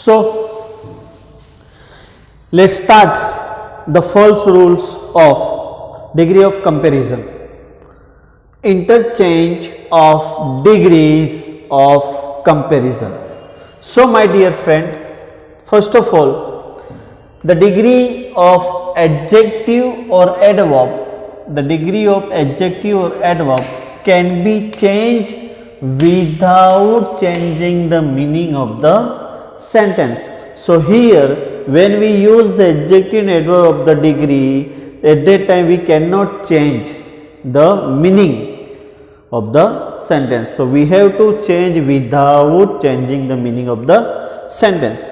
So let's start the false rules of degree of comparison. Interchange of degrees of comparison. So my dear friend, first of all, the degree of adjective or adverb, the degree of adjective or adverb can be changed without changing the meaning of the sentence. So here when we use the adjective and adverb of the degree, at that time we cannot change the meaning of the sentence. So we have to change without changing the meaning of the sentence.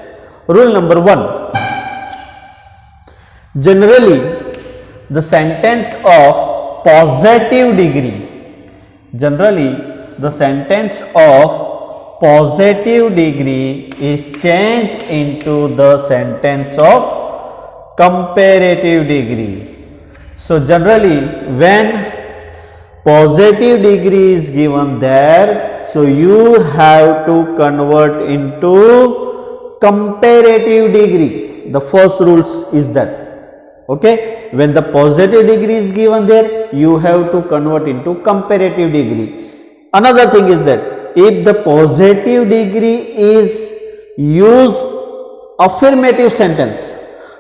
Rule number 1. Generally, the sentence of positive degree, generally the sentence of positive degree is changed into the sentence of comparative degree. So generally when positive degree is given there, so you have to convert into comparative degree. The first rules is that, okay, when the positive degree is given there, you have to convert into comparative degree. Another thing is that if the positive degree is use affirmative sentence,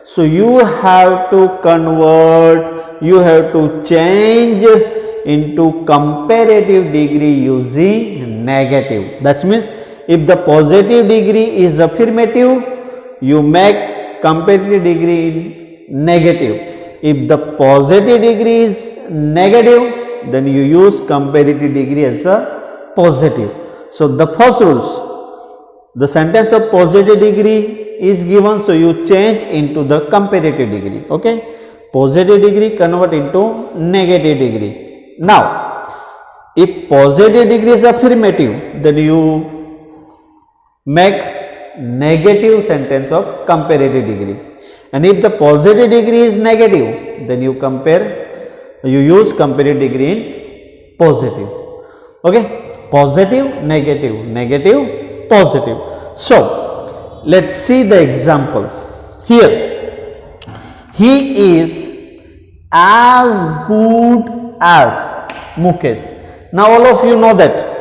so you have to convert, you have to change into comparative degree using negative. That means if the positive degree is affirmative, you make comparative degree in negative. If the positive degree is negative, then you use comparative degree as a positive. So the first rules, the sentence of positive degree is given, so you change into the comparative degree. Okay, positive degree convert into negative degree. Now if positive degree is affirmative, then you make negative sentence of comparative degree, and if the positive degree is negative, then you use comparative degree in positive. Okay, positive, negative, negative, positive. So let's see the example here. He is as good as Mukesh. Now all of you know that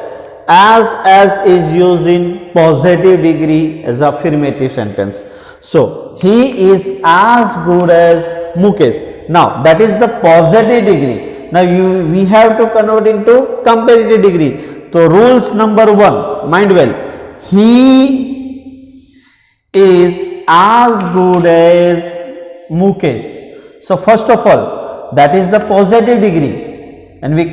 as is used in positive degree as affirmative sentence. So he is as good as Mukesh. Now that is the positive degree. Now we have to convert into comparative degree. So rules number 1, mind well, he is as good as Mukesh. So first of all, that is the positive degree, and we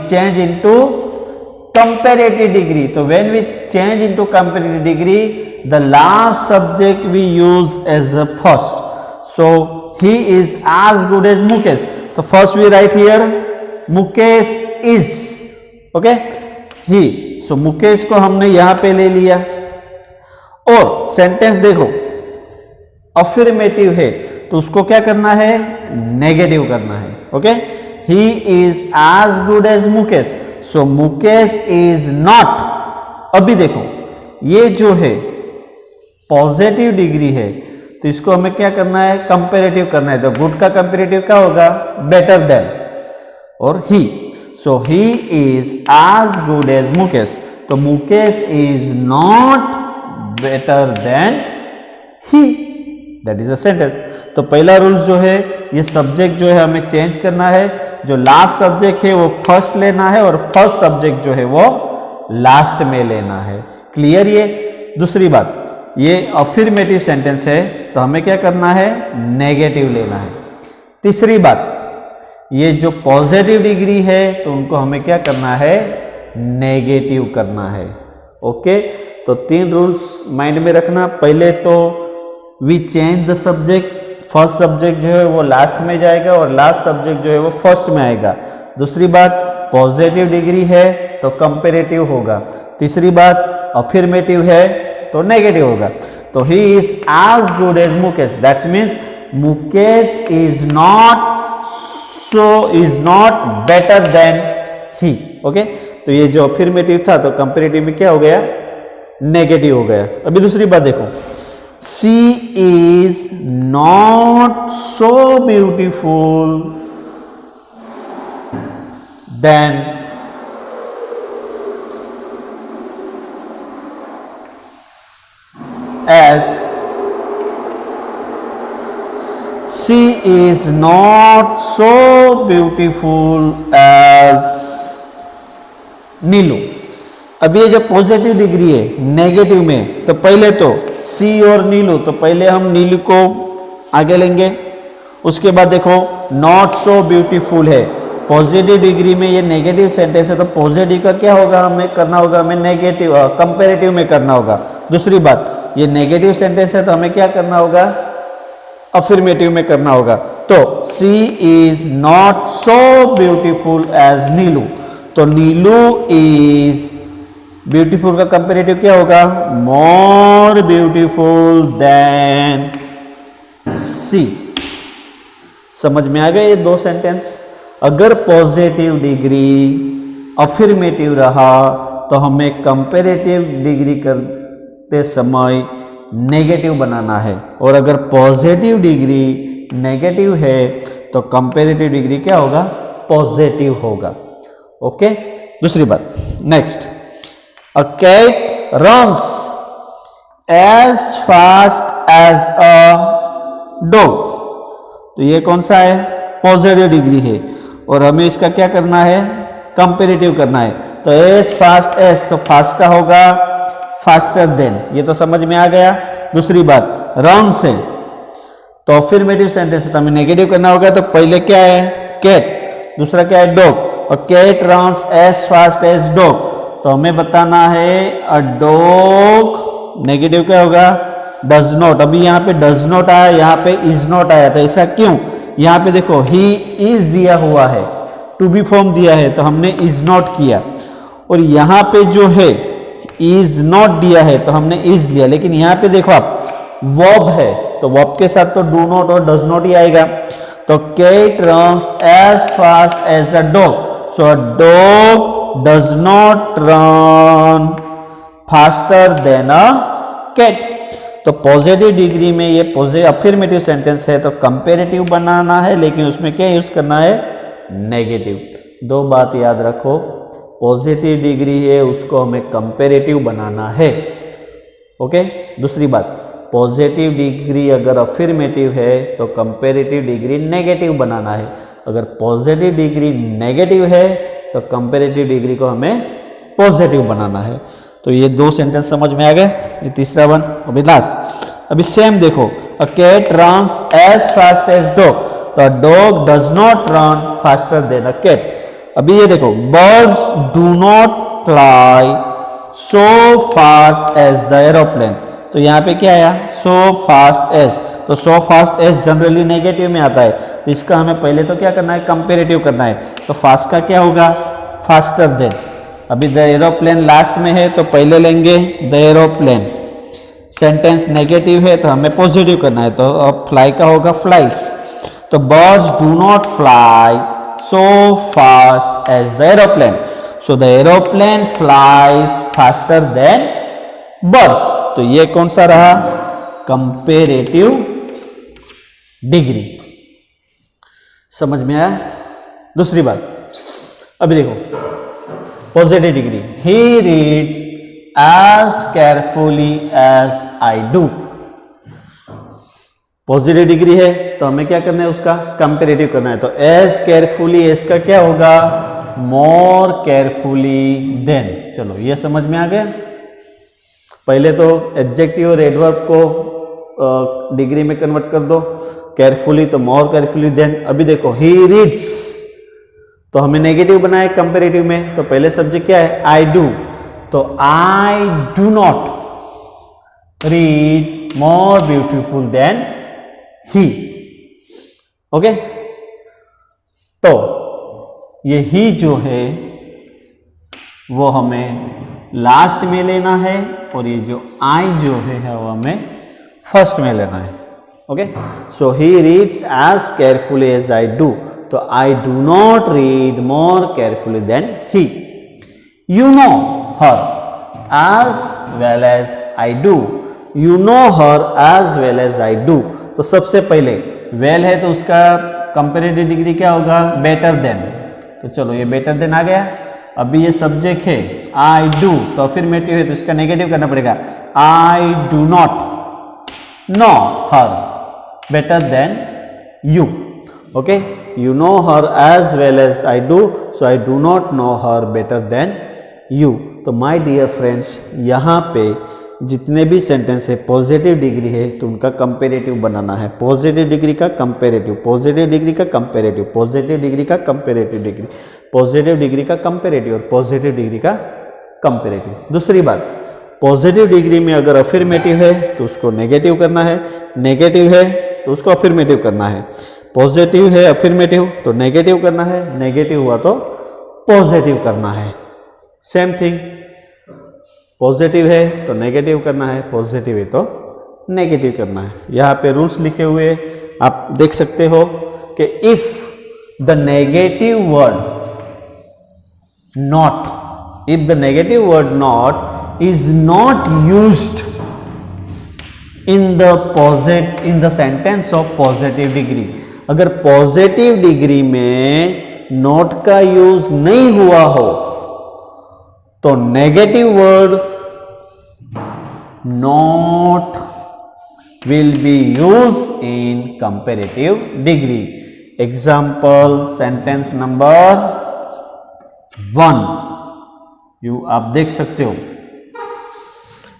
change into comparative degree. So when we change into comparative degree, the last subject we use as a first. So he is as good as Mukesh. So first we write here Mukesh is, okay, he. So Mukesh को हमने यहां पे ले लिया, और sentence देखो affirmative है तो उसको क्या करना है, नेगेटिव करना है. Okay, he is as good as Mukesh. So Mukesh is not. अभी देखो ये जो है पॉजिटिव डिग्री है, तो इसको हमें क्या करना है, कंपेरेटिव करना है. तो गुड का कंपेरेटिव क्या होगा, बेटर देन, और ही. So he is as good as Mukesh. तो Mukesh is not better than he. That is a sentence. तो पहला रूल जो है, ये सब्जेक्ट जो है हमें चेंज करना है. जो लास्ट सब्जेक्ट है वो फर्स्ट लेना है, और फर्स्ट सब्जेक्ट जो है वो लास्ट में लेना है. क्लियर? ये दूसरी बात, ये अफर्मेटिव सेंटेंस है तो हमें क्या करना है, नेगेटिव लेना है. तीसरी बात, ये जो पॉजिटिव डिग्री है तो उनको हमें क्या करना है, नेगेटिव करना है. ओके, तो 3 रूल्स माइंड में रखना. पहले तो we change the subject, first subject जो है वो लास्ट में जाएगा और लास्ट सब्जेक्ट जो है वो फर्स्ट में आएगा. दूसरी बात, पॉजिटिव डिग्री है तो कंपेरेटिव होगा. तीसरी बात, अफर्मेटिव है तो नेगेटिव होगा. तो he is as good as Mukesh, that means Mukesh is not, so is not better than he. Okay, तो ये जो अफर्मेटिव था तो कंपेरेटिव में क्या हो गया, नेगेटिव हो गया। अभी दूसरी बात देखो, she is not so beautiful than as she is not so beautiful as Neelu. अब ये जो पॉजिटिव डिग्री है नेगेटिव में, तो पहले तो सी और नीलू, तो पहले हम नीलू को आगे लेंगे, उसके बाद देखो नॉट सो ब्यूटीफुल है, पॉजिटिव डिग्री में ये नेगेटिव सेंटेंस है, तो पॉजिटिव का क्या होगा, हमें करना होगा, हमें नेगेटिव कंपेरेटिव में करना होगा। दूसरी बात, ये नेगेटिव सेंटेंस है तो हमें क्या करना होगा, अफर्मेटिव में करना होगा। तो she is not so beautiful as Neelu, तो नीलू इज ब्यूटीफुल का कंपेरेटिव क्या होगा, मोर ब्यूटीफुल देन सी। समझ में आ गए ये दो सेंटेंस। अगर पॉजिटिव डिग्री अफर्मेटिव रहा तो हमें कंपेरेटिव डिग्री करते समय नेगेटिव बनाना है, और अगर पॉजिटिव डिग्री नेगेटिव है तो कंपेरेटिव डिग्री क्या होगा, पॉजिटिव होगा। ओके, दूसरी बात, next, a cat runs as fast as a dog. तो ये कौन सा है, पॉजिटिव डिग्री है, और हमें इसका क्या करना है, कंपेरेटिव करना है। तो एज फास्ट एज, तो फास्ट का होगा फास्टर देन, ये तो समझ में आ गया। दूसरी बात, रन से, तो अफर्मेटिव सेंटेंस है तो हमें नेगेटिव करना होगा, तो पहले क्या है, कैट, दूसरा क्या है, डॉग, और cat runs as fast as dog, तो हमें बताना है अ डॉग, नेगेटिव क्या होगा, डज नॉट। अभी यहाँ पे डज नॉट आया, यहाँ पे इज नॉट आया, तो ऐसा क्यों, यहाँ पे देखो ही इज दिया हुआ है, टू बी फॉर्म दिया है, तो हमने इज नॉट किया, और यहाँ पे जो है इज नॉट दिया है तो हमने इज लिया, लेकिन यहाँ पे देखो आप वर्ब है, तो वर्ब के साथ तो डू नॉट और डज नॉट ही आएगा। तो cat runs as fast as a dog, so a dog does not run faster than a cat. तो पॉजिटिव डिग्री में ये अफर्मेटिव सेंटेंस है तो कंपेरेटिव बनाना है, लेकिन उसमें क्या यूज करना है, नेगेटिव। दो बात याद रखो, पॉजिटिव डिग्री है उसको हमें कंपेरेटिव बनाना है। ओके, दूसरी बात, पॉजिटिव डिग्री अगर अफर्मेटिव है तो कंपेरेटिव डिग्री नेगेटिव बनाना है, अगर पॉजिटिव डिग्री नेगेटिव है तो कंपेरेटिव डिग्री को हमें पॉजिटिव बनाना है। तो ये दो सेंटेंस समझ में आ गए। ये तीसरा वन, अभी लास्ट, अभी सेम देखो, a cat runs as fast as dog, तो a dog does not run faster than a cat. अभी ये देखो, birds do not fly so fast as the aeroplane, तो यहाँ पे क्या आया, सो फास्ट एज, तो so fast as generally negative में आता है, तो इसका हमें पहले तो क्या करना है, कंपेरेटिव करना है, तो फास्ट का क्या होगा, फास्टर देन। अभी द एरोप्लेन लास्ट में है तो पहले लेंगे द एरोप्लेन, सेंटेंस नेगेटिव है तो हमें पॉजिटिव करना है, तो अब फ्लाई का होगा फ्लाइज, तो birds do not fly so fast as the aeroplane, so the aeroplane flies faster than birds। तो ये कौन सा रहा, कंपेरेटिव डिग्री। समझ में आया। दूसरी बात, अभी देखो positive degree, he reads as carefully as I do। Positive degree है तो हमें क्या करना है, उसका कंपेरेटिव करना है, तो एज केयरफुली, इसका क्या होगा, मोर केयरफुली देन। चलो ये समझ में आ गया। पहले तो एडजेक्टिव और एडवर्ब को डिग्री में कन्वर्ट कर दो, केयरफुली तो मोर केयरफुली देन। अभी देखो ही रीड्स, तो हमें नेगेटिव बनाए कंपेरेटिव में, तो पहले सब्जेक्ट क्या है, आई डू, तो I do not read more beautiful than he. Okay, तो ये ही जो है वो हमें लास्ट में लेना है, और ये जो आई जो है वो हमें फर्स्ट में लेना है। Okay, so he reads as carefully as I do, तो I do not read more carefully than he. You know her as well as I do, you know her as well as I do. तो सबसे पहले well है तो उसका comparative degree क्या होगा, better than. तो चलो ये बेटर देन आ गया। अभी ये सब्जेक्ट है आई डू, तो अफर्मेटिव है तो इसका नेगेटिव करना पड़ेगा, आई do not know her better than you. Okay, you know her as well as I do, so I do not know her better than you। तो my dear friends, यहाँ पे जितने भी सेंटेंस है पॉजिटिव डिग्री है तो उनका comparative बनाना है। पॉजिटिव डिग्री का कंपेरेटिव, पॉजिटिव डिग्री का कंपेरेटिव, पॉजिटिव डिग्री का कंपेरेटिव डिग्री, पॉजिटिव डिग्री का कंपेरेटिव और पॉजिटिव डिग्री का कंपेरेटिव। दूसरी बात, पॉजिटिव डिग्री में अगर अफर्मेटिव है तो उसको नेगेटिव करना है, नेगेटिव है तो उसको अफर्मेटिव करना है। पॉजिटिव है अफर्मेटिव तो नेगेटिव करना है, नेगेटिव हुआ तो पॉजिटिव करना है। सेम थिंग, पॉजिटिव है तो नेगेटिव करना है, पॉजिटिव है तो नेगेटिव करना है। यहाँ पे रूल्स लिखे हुए आप देख सकते हो कि if the negative word not, if the negative word not is not used in the sentence of positive degree, अगर पॉजिटिव डिग्री में नॉट का यूज नहीं हुआ हो तो negative word not will be use in comparative degree. Example sentence number 1 आप देख सकते हो,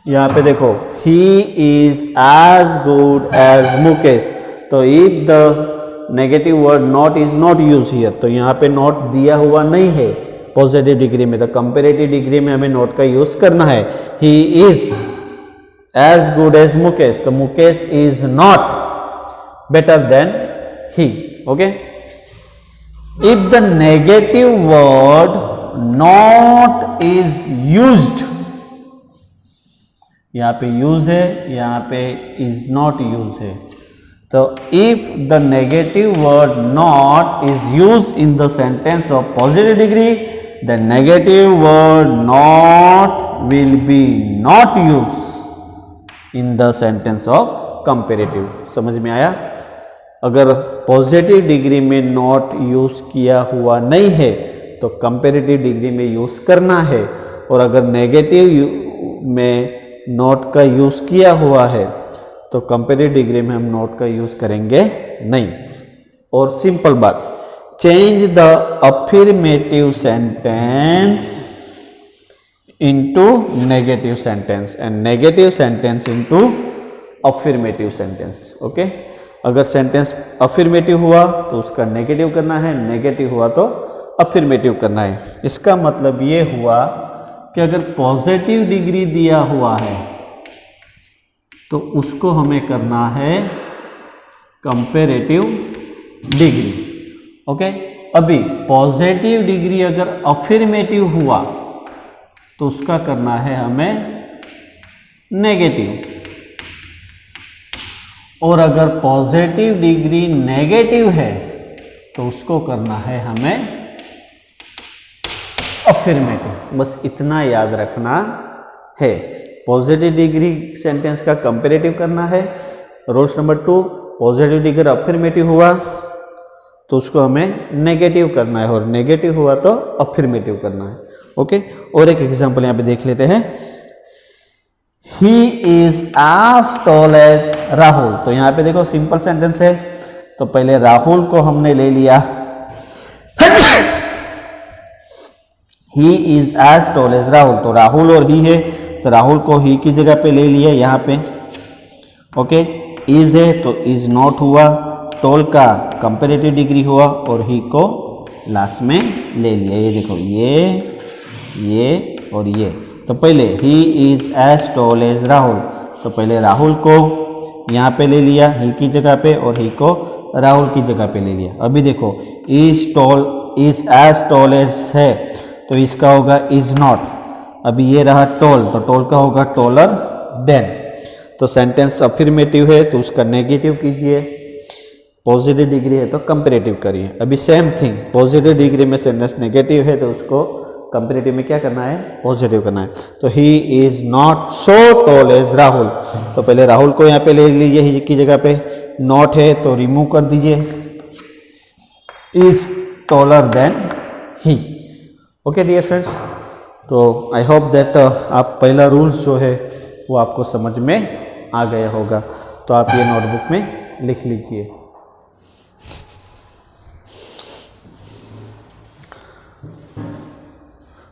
यहां पे देखो, he is as good as Mukesh. तो if the negative word not is not used here, तो यहाँ पे not दिया हुआ नहीं है पॉजिटिव डिग्री में, तो कंपेरेटिव डिग्री में हमें not का यूज करना है। he is as good as Mukesh, तो Mukesh is not better than he। okay, if the negative word not is used, यहाँ पे यूज है, यहाँ पे इज नॉट यूज है, तो if the negative word not is use in the sentence of positive degree, the negative word not will be not use in the sentence of comparative. समझ में आया? अगर पॉजिटिव डिग्री में not use किया हुआ नहीं है तो कंपेरेटिव डिग्री में यूज करना है, और अगर नेगेटिव में नोट का यूज किया हुआ है तो कंपेरेटिव डिग्री में हम नोट का यूज करेंगे नहीं। और सिंपल बात, change the affirmative sentence into negative sentence and negative sentence into affirmative sentence. Okay, अगर सेंटेंस अफर्मेटिव हुआ तो उसका नेगेटिव करना है, नेगेटिव हुआ तो अफर्मेटिव करना है। इसका मतलब ये हुआ कि अगर पॉजिटिव डिग्री दिया हुआ है तो उसको हमें करना है कंपेरेटिव डिग्री। ओके, अभी पॉजिटिव डिग्री अगर अफर्मेटिव हुआ तो उसका करना है हमें नेगेटिव, और अगर पॉजिटिव डिग्री नेगेटिव है तो उसको करना है हमें अफर्मेटिव। बस इतना याद रखना है। पॉजिटिव डिग्री सेंटेंस का कंपेरेटिव करना है। Rules number 2, positive degree affirmative हुआ तो उसको हमें नेगेटिव करना है, और नेगेटिव हुआ तो अफर्मेटिव करना है। ओके, और एक एग्जांपल यहाँ पे देख लेते हैं। He is as tall as Rahul. तो यहाँ पे देखो सिंपल सेंटेंस है, तो पहले राहुल को हमने ले लिया, he is as tall as Rahul, तो राहुल और ही है तो राहुल को ही की जगह पे ले लिया यहाँ पे। ओके, इज है तो इज नॉट हुआ, टॉल का कंपेरेटिव डिग्री हुआ, और ही को लास्ट में ले लिया। ये देखो, ये और ये। तो पहले he is as tall as Rahul, तो पहले राहुल को यहाँ पे ले लिया ही की जगह पे, और ही को राहुल की जगह पे ले लिया। अभी देखो, इज एज टॉल एज है तो इसका होगा इज नॉट। अभी ये रहा टॉल, तो टॉल का होगा टॉलर देन। तो सेंटेंस अफर्मेटिव है तो उसका नेगेटिव कीजिए, पॉजिटिव डिग्री है तो कंपेरेटिव करिए। अभी सेम थिंग, पॉजिटिव डिग्री में सेंटेंस नेगेटिव है तो उसको कंपेरेटिव में क्या करना है, पॉजिटिव करना है। तो he is not so tall as Rahul, तो पहले राहुल को यहाँ पे ले लीजिए, ही की जगह पे नॉट है तो रिमूव कर दीजिए, is taller than he. Okay dear friends, तो आई होप दैट आप पहला रूल्स जो है वो आपको समझ में आ गया होगा। तो आप ये नोटबुक में लिख लीजिए।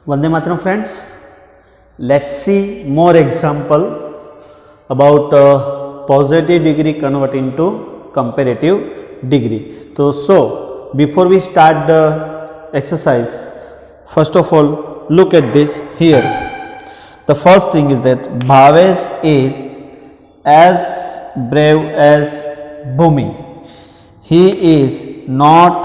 Vande Mataram friends, let's see more example about positive degree convert into comparative degree. So before we start the exercise, first of all look at this here. The first thing is that Bhavesh is as brave as Bhumi. He is not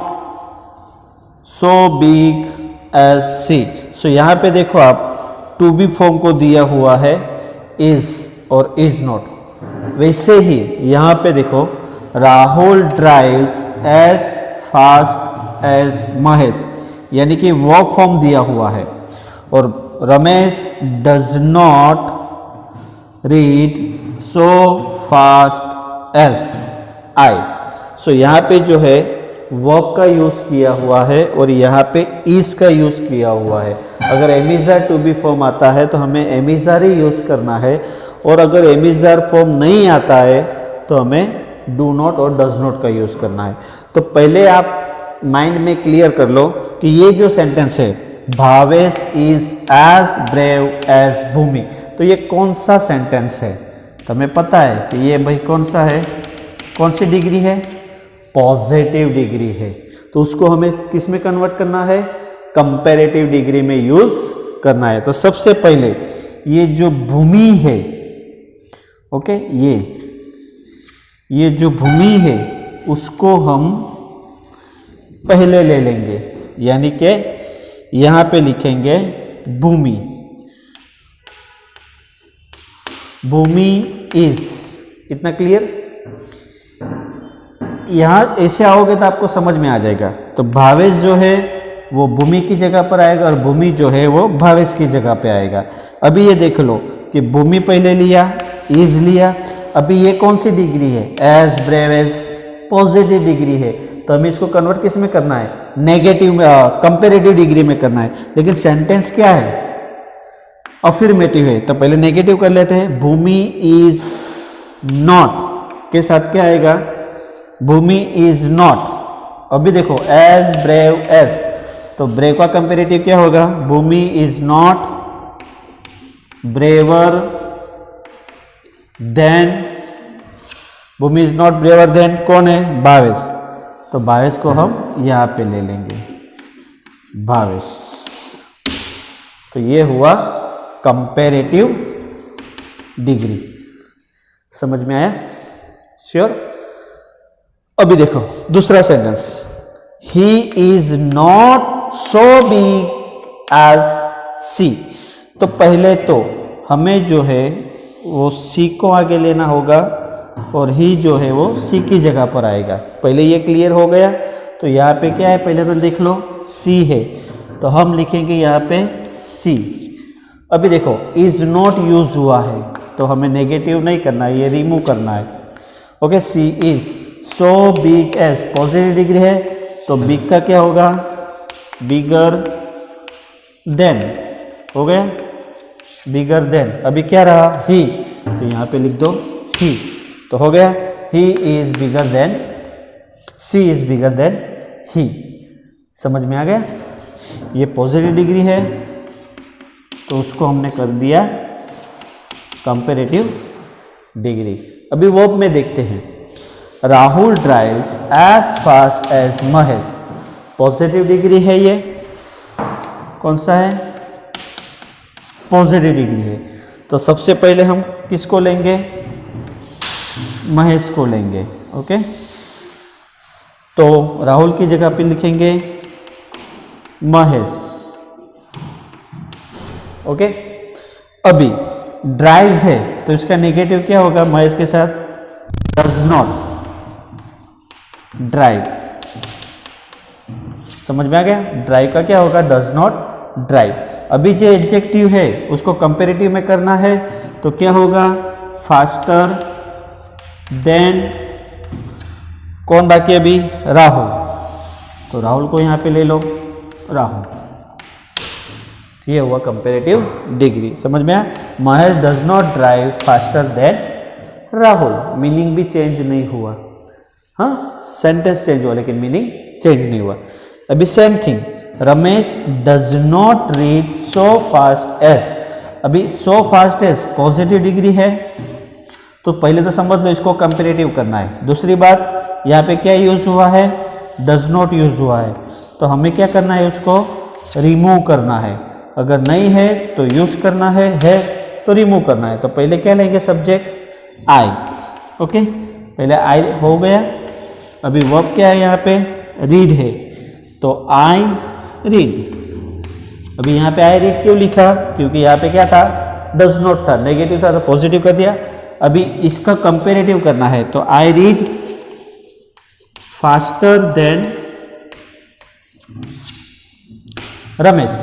so big as C. सो यहाँ पे देखो आप to be form को दिया हुआ है is और is not. वैसे ही यहाँ पे देखो Rahul drives as fast as Mahesh, यानी कि वो फॉर्म दिया हुआ है। और Ramesh does not read so fast as I. So यहाँ पे जो है वर्ब का यूज किया हुआ है और यहाँ पे इज का यूज किया हुआ है। अगर एमिजार टू बी फॉर्म आता है तो हमें एमिजार ही यूज करना है, और अगर एमिजार फॉर्म नहीं आता है तो हमें डू नॉट और डज नॉट का यूज करना है। तो पहले आप माइंड में क्लियर कर लो कि ये जो सेंटेंस है Bhavesh is as brave as Bhumi, तो ये कौन सा सेंटेंस है। तो हमें पता है कि ये भाई कौन सा है, कौन सी डिग्री है, पॉजिटिव डिग्री है। तो उसको हमें किस में कन्वर्ट करना है, कंपैरेटिव डिग्री में यूज करना है। तो सबसे पहले ये जो भूमि है, ओके, ये जो भूमि है उसको हम पहले ले लेंगे, यानी कि यहां पे लिखेंगे भूमि। भूमि इज, इतना क्लियर। यहां ऐसे आओगे तो आपको समझ में आ जाएगा। तो भावेश जो है वो भूमि की जगह पर आएगा और भूमि जो है वो भावेश की जगह पे आएगा। अभी ये देख लो कि भूमि पहले लिया, इज लिया, अभी ये कौन सी डिग्री है, as brave as, positive degree है। तो हमें इसको कन्वर्ट किस में करना है, नेगेटिव में, कंपेरेटिव डिग्री में करना है। लेकिन सेंटेंस क्या है, अफर्मेटिव है, तो पहले नेगेटिव कर लेते हैं। भूमि इज नॉट के साथ क्या आएगा, भूमि इज नॉट। अभी देखो एज ब्रेव एज, तो ब्रेव का कंपेरेटिव क्या होगा, Bhumi is not braver than, Bhumi is not braver than कौन है, भावेश। तो भावेश को हम यहां पे ले लेंगे, भावेश। तो ये हुआ कंपेरेटिव डिग्री। समझ में आया, श्योर। अभी देखो दूसरा sentence, he is not so big as she. तो पहले तो हमें जो है वो सी को आगे लेना होगा और ही जो है वो सी की जगह पर आएगा। पहले ये क्लियर हो गया। तो यहाँ पे क्या है, पहले तो देख लो सी है, तो हम लिखेंगे यहाँ पे सी। अभी देखो इज नॉट यूज हुआ है तो हमें नेगेटिव नहीं करना है, ये रिमूव करना है। Okay, she is so big as, positive degree है तो बिग का क्या होगा, बिगर देन, हो गया बिगर देन। अभी क्या रहा, ही, तो यहाँ पे लिख दो ही, तो हो गया he is bigger than, she is bigger than he. समझ में आ गया। ये पॉजिटिव डिग्री है तो उसको हमने कर दिया कंपैरेटिव डिग्री। अभी वर्ब में देखते हैं, Rahul drives as fast as Mahesh, positive degree है, ये कौन सा है, पॉजिटिव डिग्री है। तो सबसे पहले हम किसको लेंगे, महेश को लेंगे। ओके, तो राहुल की जगह पे लिखेंगे महेश। ओके, अभी ड्राइव्स है तो इसका नेगेटिव क्या होगा, महेश के साथ डज नॉट ड्राइव। समझ में आ गया, ड्राइव का क्या होगा, डज नॉट ड्राइव। अभी जो एडजेक्टिव है उसको कंपेरेटिव में करना है तो क्या होगा, फास्टर देन, कौन बाकी अभी, राहुल, तो राहुल को यहाँ पे ले लो, राहुल। ये हुआ कंपेरेटिव डिग्री, समझ में आया। Mahesh does not drive faster than Rahul, meaning भी चेंज नहीं हुआ, हाँ सेंटेंस चेंज हुआ लेकिन मीनिंग चेंज नहीं हुआ। अभी same thing, Ramesh does not read so fast as, अभी so fast as positive degree है तो पहले तो समझ लो इसको कंपेरेटिव करना है। दूसरी बात यहाँ पे क्या यूज हुआ है, डज नॉट यूज हुआ है, तो हमें क्या करना है, उसको रिमूव करना है। अगर नहीं है तो यूज करना है तो रिमूव करना है। तो पहले क्या लेंगे, सब्जेक्ट आई, ओके, पहले आई हो गया। अभी वर्ब क्या है यहाँ पे, रीड है, तो आई रीड। अभी यहाँ पे आई रीड क्यों लिखा, क्योंकि यहाँ पे क्या था, डज नॉट था, नेगेटिव था तो पॉजिटिव कर दिया। अभी इसका कंपेरेटिव करना है तो I read faster than Ramesh,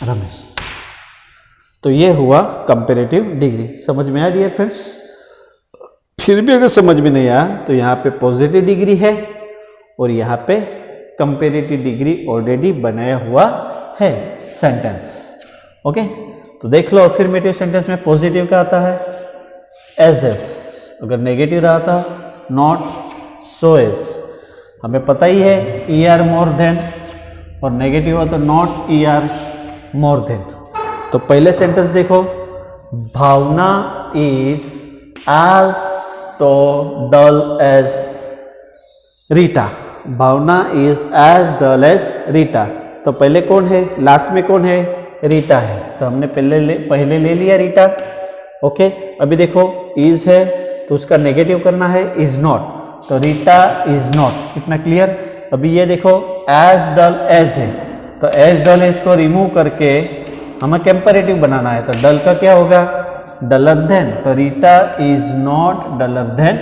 Ramesh. तो ये हुआ कंपेरेटिव डिग्री। समझ में आया डियर फ्रेंड्स? फिर भी अगर समझ में नहीं आया तो यहाँ पे पॉजिटिव डिग्री है और यहाँ पे कंपेरेटिव डिग्री ऑलरेडी बनाया हुआ है सेंटेंस, ओके। तो देख लो अफर्मेटिव सेंटेंस में पॉजिटिव क्या आता है, एज एस, अगर नेगेटिव रहा था नॉट, सो एज। हमें पता ही है ई आर मोर देन, और नेगेटिव हो तो not E R more than. तो पहले सेंटेंस देखो, भावना इज एज तो dull as Rita, Bhavna is as dull as Rita. तो पहले कौन है, लास्ट में कौन है, रीटा है, तो हमने पहले ले लिया रीटा, ओके। अभी देखो इज है तो उसका नेगेटिव करना है इज नॉट, तो रीटा इज नॉट, इतना क्लियर। अभी ये देखो एज डल एज है, तो एज डल एज को रिमूव करके हमें कंपैरेटिव बनाना है, तो डल का क्या होगा, डलर देन, तो Rita is not duller than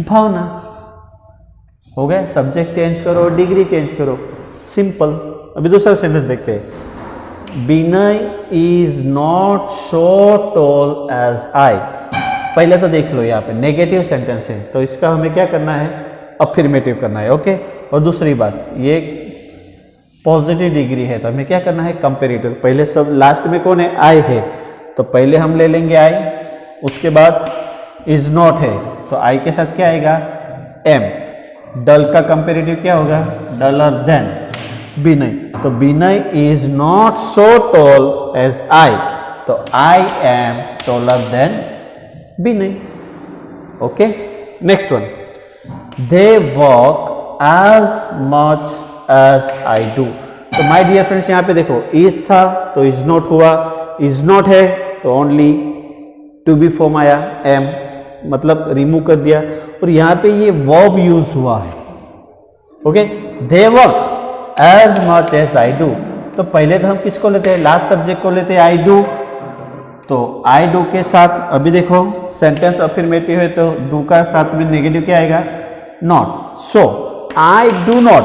Bhavna. हो गया, सब्जेक्ट चेंज करो, डिग्री चेंज करो, सिंपल। अभी दूसरा सेंटेंस देखते हैं, Vinay is not so tall as I. पहले तो देख लो यहाँ पे नेगेटिव सेंटेंस है तो इसका हमें क्या करना है, अफर्मेटिव करना है, ओके। और दूसरी बात, ये पॉजिटिव डिग्री है तो हमें क्या करना है, कंपेरेटिव। पहले सब लास्ट में कौन है, आई है, तो पहले हम ले लेंगे आई, उसके बाद इज नॉट है तो आई के साथ क्या आएगा, एम। डल का कंपेरेटिव क्या होगा, डलर देन विनय, तो Vinay is not so tall as I, तो I am taller than Vinay, okay. Next one, they work as much as I do. तो माय डियर फ्रेंड्स यहाँ पे देखो इज था तो इज नॉट हुआ, इज नॉट है तो ओनली टू बी फॉर्म आया, एम मतलब रिमूव कर दिया, और यहाँ पे ये वर्ब यूज हुआ है, okay. They work as much as I do, तो पहले तो हम किसको लेते हैं, लास्ट सब्जेक्ट को लेते हैं, आई डू। तो आई डू के साथ अभी देखो सेंटेंस अफर्मेटिव है तो डू का साथ में नेगेटिव क्या आएगा, not. So I do not,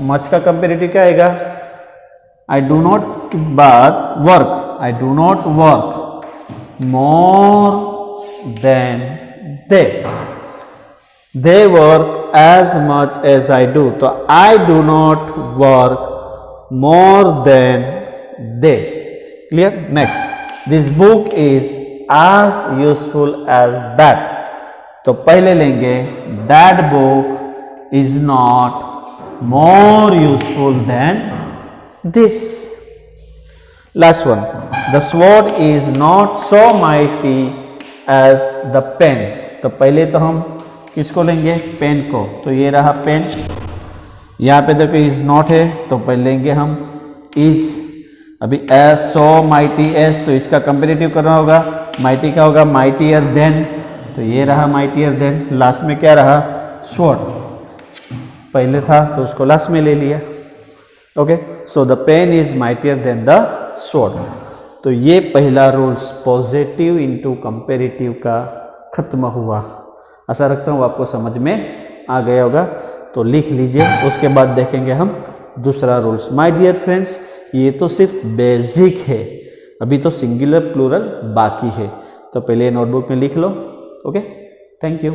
much का कंपेरेटिव क्या आएगा, आई डू नॉट के बाद work, I do not work more than they, they work as much as I do, तो I do not work more than they, clear. Next, this book is as useful as that, तो पहले लेंगे that book is not more useful than this. Last one, the sword is not so mighty as the pen, तो पहले तो हम किसको लेंगे, pen को, तो ये रहा पेन। यहाँ पे देखो इज नॉट है तो पहले लेंगे हम इज। अभी एज सो माइटी एज, तो इसका कंपेरेटिव करना होगा, माइटी का होगा माइटियर देन, तो ये रहा माइटियर देन। लास्ट में क्या रहा, स्वॉर्ड, पहले था तो उसको लास्ट में ले लिया, okay. So the pen is mightier than the sword. तो ये पहला रूल्स पॉजिटिव इनटू कंपेरेटिव का खत्म हुआ। आशा रखता हूँ आपको समझ में आ गया होगा, तो लिख लीजिए, उसके बाद देखेंगे हम दूसरा रूल्स। माय डियर फ्रेंड्स, ये तो सिर्फ बेसिक है, अभी तो सिंगुलर प्लूरल बाकी है, तो पहले नोटबुक में लिख लो। Okay, thank you.